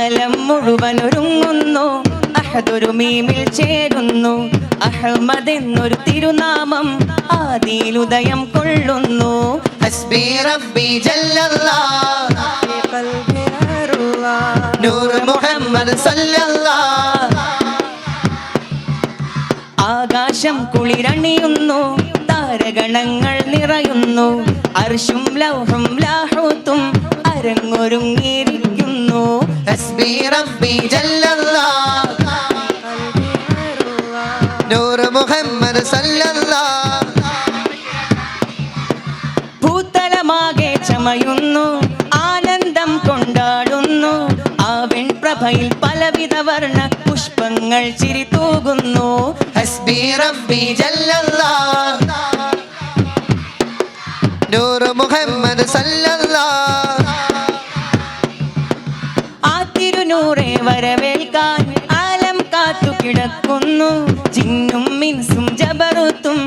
ആലം മുഴുവൻ ഒരുങ്ങുന്നു, അഹദൊരു മീമിൽ ചേരുന്നു. അഹ്മദ് എന്നൊരു തിരുനാമം ആദിയിലുദയം കൊള്ളുന്നു. ഹസ്ബി റബ്ബി ജല്ലല്ലാഹ് നൂർ മുഹമ്മദ് സല്ലല്ലാഹ്. ആകാശം കുളിരണിയുന്നു, താരഗണങ്ങൾ നിറയുന്നു. അർശും ലൗഹും ലാഹൂത്തും അരങ്ങൊരുങ്ങിയിരിക്കുന്നു. ഹസ്ബി റബ്ബി ജല്ലല്ലാഹ് നൂർ മുഹമ്മദ് സല്ലല്ലാഹ്. ഭൂതലമാകെ ചമയുന്നു, ആനന്ദം കൊണ്ടാടുന്നു. ആവിൻ പ്രഭയിൽ പലവിധ വർണ്ണ പുഷ്പങ്ങൾ ചിരി തൂകുന്നു. ഹസ്ബി റബ്ബി ജല്ലല്ലാഹ് നൂർ മുഹമ്മദ് സല്ലല്ലാഹ്. ആ തിരുനൂറെ വരവേൽക്കാൻ ആലം കാത്തു കിടക്കുന്നു. ജിന്നും മിൻസും ജബറുത്തും